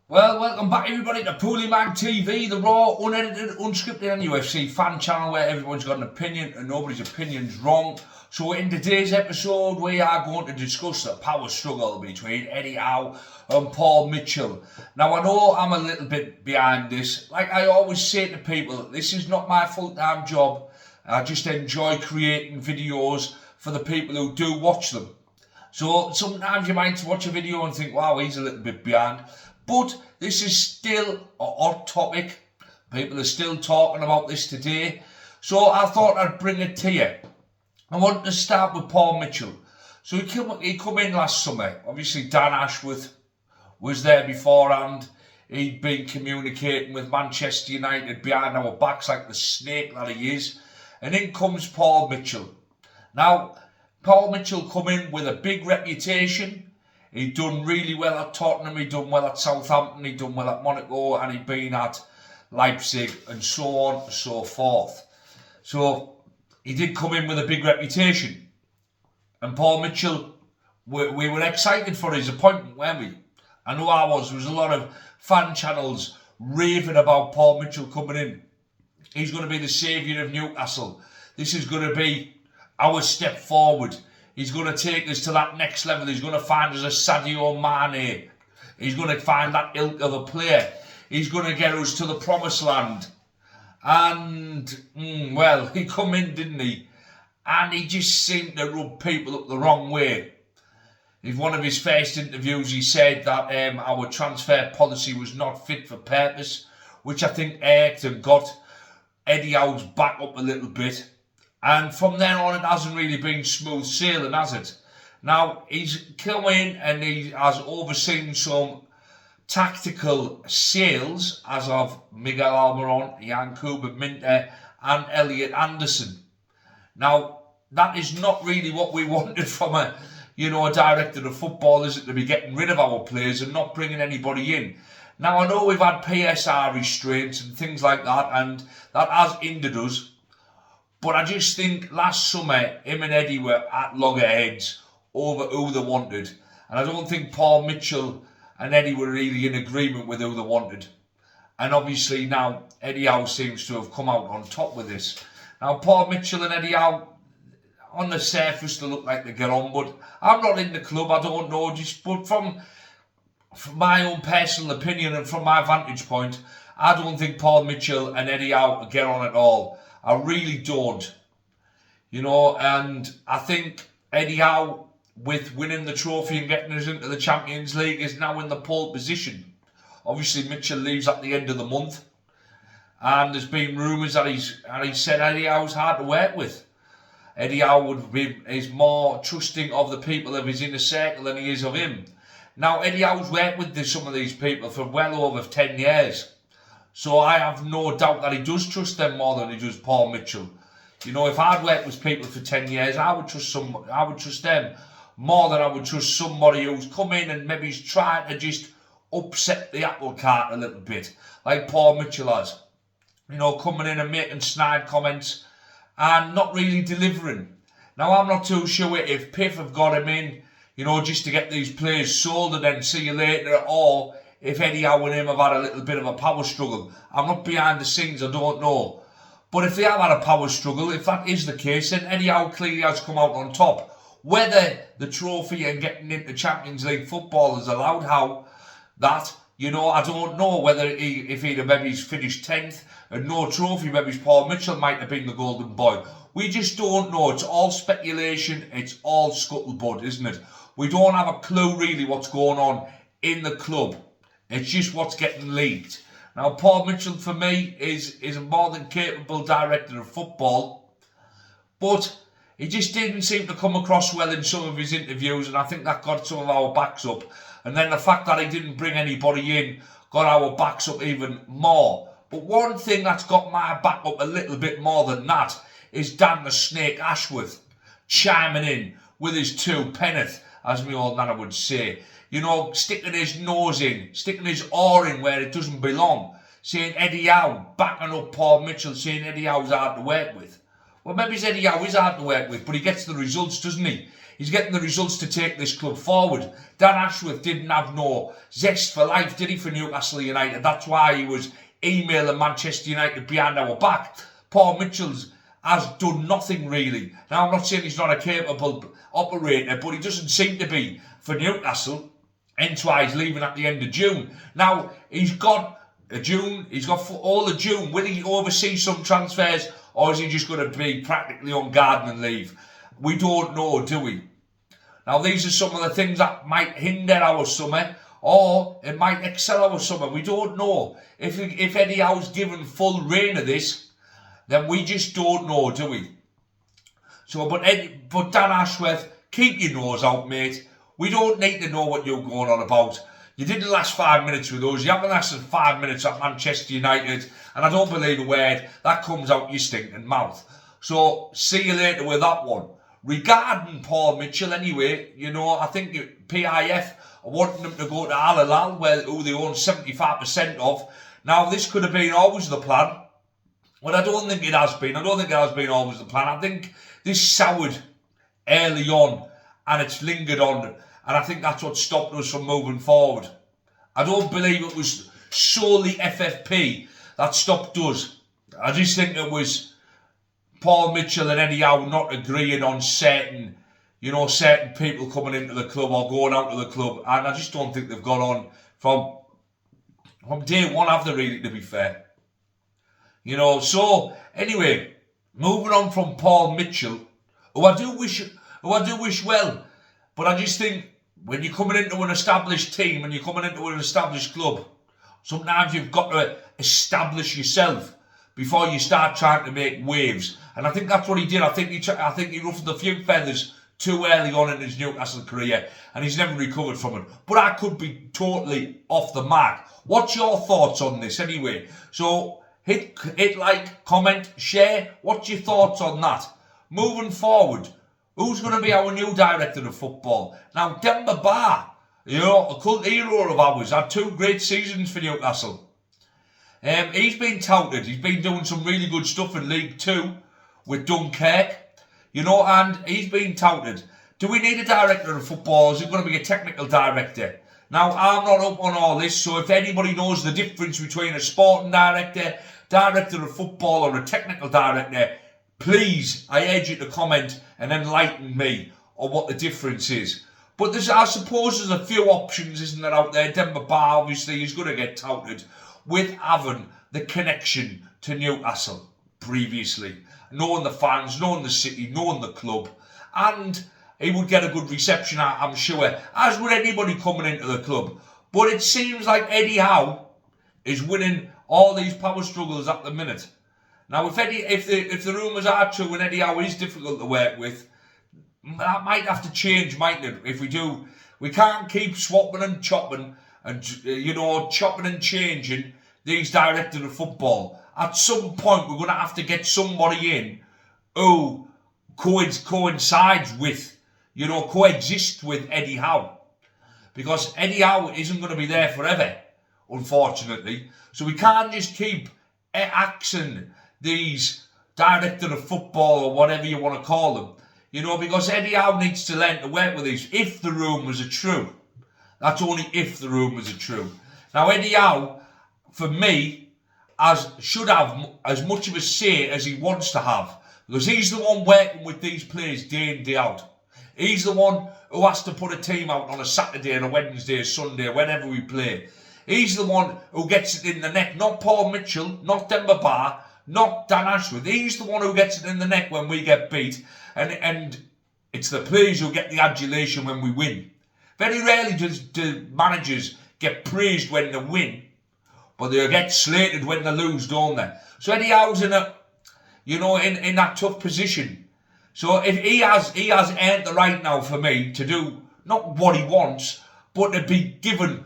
Well, welcome back everybody to Pooley Mag TV, the raw, unedited, unscripted and UFC fan channel where everyone's got an opinion and nobody's opinion's wrong. So in today's episode we are going to discuss the power struggle between Eddie Howe and Paul Mitchell. Now I know I'm a little bit behind this. Like I always say to people, this is not my full-time job. I just enjoy creating videos for the people who do watch them. So sometimes you might watch a video and think, wow, he's a little bit behind. But this is still a hot topic. People are still talking about this today. So I thought I'd bring it to you. I want to start with Paul Mitchell. So he come in last summer. Obviously Dan Ashworth was there beforehand. He'd been communicating with Manchester United behind our backs like the snake that he is. And in comes Paul Mitchell. Now, Paul Mitchell come in with a big reputation. He'd done really well at Tottenham, he'd done well at Southampton, he'd done well at Monaco, and he'd been at Leipzig, and so on and so forth. So he did come in with a big reputation. And Paul Mitchell, we were excited for his appointment, weren't we? I know I was. There was a lot of fan channels raving about Paul Mitchell coming in. He's going to be the saviour of Newcastle. This is going to be our step forward. He's going to take us to that next level. He's going to find us a Sadio Mane. He's going to find that ilk of a player. He's going to get us to the promised land. And, well, he come in, didn't he? And he just seemed to rub people up the wrong way. In one of his first interviews, he said that our transfer policy was not fit for purpose, which I think irked and got Eddie Howe's back up a little bit. And from then on, it hasn't really been smooth sailing, has it? Now, he's come in and he has overseen some tactical sales as of Miguel Almiron, Yankuba Minter and Elliot Anderson. Now, that is not really what we wanted from a director of football, is it, to be getting rid of our players and not bringing anybody in. Now, I know we've had PSR restraints and things like that, and that has hindered us. But I just think last summer, him and Eddie were at loggerheads over who they wanted. And I don't think Paul Mitchell and Eddie were really in agreement with who they wanted. And obviously now, Eddie Howe seems to have come out on top with this. Now, Paul Mitchell and Eddie Howe, on the surface, they look like they get on. But I'm not in the club, I don't know. But from my own personal opinion and from my vantage point, I don't think Paul Mitchell and Eddie Howe get on at all. I really don't, and I think Eddie Howe, with winning the trophy and getting us into the Champions League, is now in the pole position. Obviously, Mitchell leaves at the end of the month, and there's been rumours that he's said Eddie Howe's hard to work with. Eddie Howe is more trusting of the people of his inner circle than he is of him. Now, Eddie Howe's worked with some of these people for well over 10 years. So I have no doubt that he does trust them more than he does Paul Mitchell. If I'd worked with people for 10 years, I would trust them more than I would trust somebody who's come in and maybe he's trying to just upset the apple cart a little bit, like Paul Mitchell has. Coming in and making snide comments and not really delivering. Now, I'm not too sure if Piff have got him in, just to get these players sold and then see you later, or if Eddie Howe and him have had a little bit of a power struggle. I'm not behind the scenes, I don't know. But if they have had a power struggle, if that is the case, then Eddie Howe clearly has come out on top. Whether the trophy and getting into Champions League football has allowed Howe that, I don't know. Whether if he'd have maybe finished 10th and no trophy, maybe Paul Mitchell might have been the golden boy. We just don't know. It's all speculation, it's all scuttlebutt, isn't it? We don't have a clue really what's going on in the club. It's just what's getting leaked. Now, Paul Mitchell, for me, is a more than capable director of football. But he just didn't seem to come across well in some of his interviews. And I think that got some of our backs up. And then the fact that he didn't bring anybody in got our backs up even more. But one thing that's got my back up a little bit more than that is Dan the Snake Ashworth chiming in with his two penneth, as my old nana would say. Sticking his nose in, sticking his oar in where it doesn't belong. Saying Eddie Howe, backing up Paul Mitchell, saying Eddie Howe's hard to work with. Well, maybe Eddie Howe is hard to work with, but he gets the results, doesn't he? He's getting the results to take this club forward. Dan Ashworth didn't have no zest for life, did he, for Newcastle United? That's why he was emailing Manchester United behind our back. Paul Mitchell has done nothing really. Now, I'm not saying he's not a capable operator, but he doesn't seem to be for Newcastle. Hence why he's leaving at the end of June. Now, he's got all of June. Will he oversee some transfers, or is he just going to be practically on gardening leave? We don't know, do we? Now, these are some of the things that might hinder our summer, or it might excel our summer. We don't know. If Eddie Howe's given full reign of this, then we just don't know, do we? So, but Dan Ashworth, keep your nose out, mate. We don't need to know what you're going on about. You didn't last 5 minutes with us. You haven't lasted 5 minutes at Manchester United. And I don't believe a word that comes out your stinking mouth. So, see you later with that one. Regarding Paul Mitchell, anyway, you know, I think PIF are wanting him to go to Al Hilal, who they own 75% of. Now, this could have been always the plan. But I don't think it has been. I don't think it has been always the plan. I think this soured early on, and it's lingered on. And I think that's what stopped us from moving forward. I don't believe it was solely FFP that stopped us. I just think it was Paul Mitchell and Eddie Howe not agreeing on certain people coming into the club or going out of the club. And I just don't think they've gone on from day one, have they, really, to be fair. You know, so anyway, moving on from Paul Mitchell, who I do wish well, but I just think when you're coming into an established team and you're coming into an established club, sometimes you've got to establish yourself before you start trying to make waves. And I think that's what he did. I think he ruffled a few feathers too early on in his Newcastle career, and he's never recovered from it. But I could be totally off the mark. What's your thoughts on this anyway? So hit like, comment, share. What's your thoughts on that? Moving forward, who's going to be our new director of football? Now, Demba Ba, you know, a cult hero of ours, had 2 great seasons for Newcastle. He's been touted. He's been doing some really good stuff in League 2 with Dunkirk, you know, and he's been touted. Do we need a director of football? Is it going to be a technical director? Now, I'm not up on all this, so if anybody knows the difference between a sporting director, director of football, or a technical director, please, I urge you to comment and enlighten me on what the difference is. But I suppose there's a few options, isn't there, out there? Demba Ba, obviously, is going to get touted with having the connection to Newcastle previously. Knowing the fans, knowing the city, knowing the club. And he would get a good reception, I'm sure, as would anybody coming into the club. But it seems like Eddie Howe is winning all these power struggles at the minute. Now, if the rumours are true and Eddie Howe is difficult to work with, that might have to change, mightn't it? If we do, we can't keep swapping and chopping and, chopping and changing these directors of football. At some point, we're going to have to get somebody in who coincides with, coexist with Eddie Howe. Because Eddie Howe isn't going to be there forever, unfortunately. So we can't just keep axing these director of football or whatever you want to call them, because Eddie Howe needs to learn to work with these if the rumours are true. That's only if the rumours are true. Now, Eddie Howe, for me, should have as much of a say as he wants to have, because he's the one working with these players day in, day out. He's the one who has to put a team out on a Saturday and a Wednesday, a Sunday, whenever we play. He's the one who gets it in the neck, not Paul Mitchell, not Demba Ba, not Dan Ashworth. He's the one who gets it in the neck when we get beat, and it's the players who get the adulation when we win. Very rarely do managers get praised when they win, but they get slated when they lose, don't they? So Eddie Howe's in in that tough position. So if he has earned the right now for me to do not what he wants, but to be given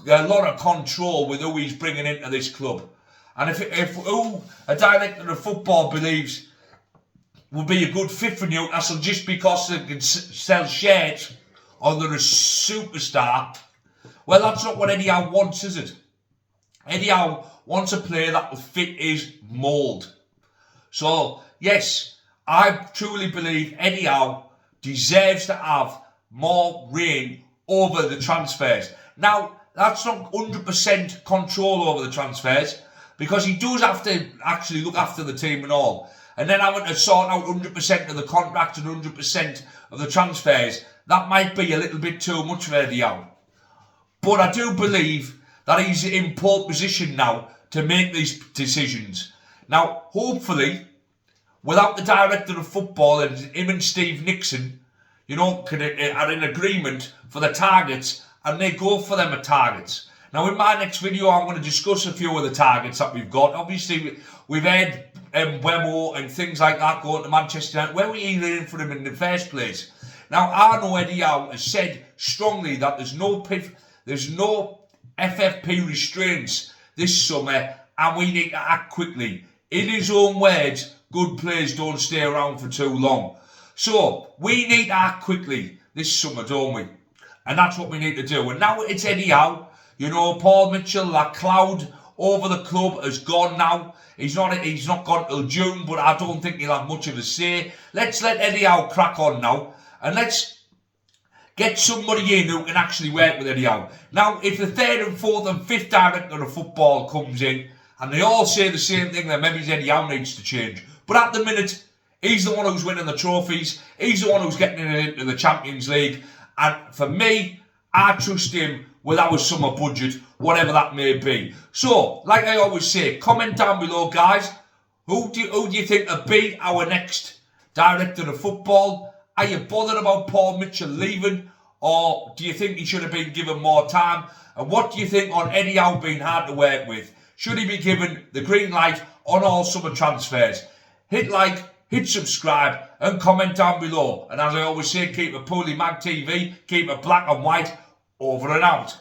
a lot of control with who he's bringing into this club. And if who a director of football believes will be a good fit for Newcastle just because they can sell shirts or they're a superstar, well, that's not what Eddie Howe wants, is it? Eddie Howe wants a player that will fit his mould. So, yes, I truly believe Eddie Howe deserves to have more reign over the transfers. Now, that's not 100% control over the transfers, because he does have to actually look after the team and all. And then having to sort out 100% of the contract and 100% of the transfers, that might be a little bit too much for Eddie Howe. But I do believe that he's in pole position now to make these decisions. Now, hopefully, without the director of football and him and Steve Nixon, are in agreement for the targets, and they go for them at targets. Now, in my next video, I'm going to discuss a few of the targets that we've got. Obviously, we've had Wemo and things like that going to Manchester United. Where were you in for him in the first place? Now, I know Eddie Howe has said strongly that there's no FFP restraints this summer, and we need to act quickly. In his own words, good players don't stay around for too long. So, we need to act quickly this summer, don't we? And that's what we need to do. And now it's Eddie Howe. Paul Mitchell, that cloud over the club has gone now. He's not gone till June, but I don't think he'll have much of a say. Let's let Eddie Howe crack on now. And let's get somebody in who can actually work with Eddie Howe. Now, if the third and fourth and fifth director of football comes in, and they all say the same thing, then maybe Eddie Howe needs to change. But at the minute, he's the one who's winning the trophies. He's the one who's getting into the Champions League. And for me, I trust him with our summer budget, whatever that may be. So, like I always say, comment down below, guys. Who do you think will be our next director of football? Are you bothered about Paul Mitchell leaving? Or do you think he should have been given more time? And what do you think on Eddie Howe being hard to work with? Should he be given the green light on all summer transfers? Hit like, hit subscribe, and comment down below. And as I always say, keep it Pooley Mag TV, keep it black and white, over and out.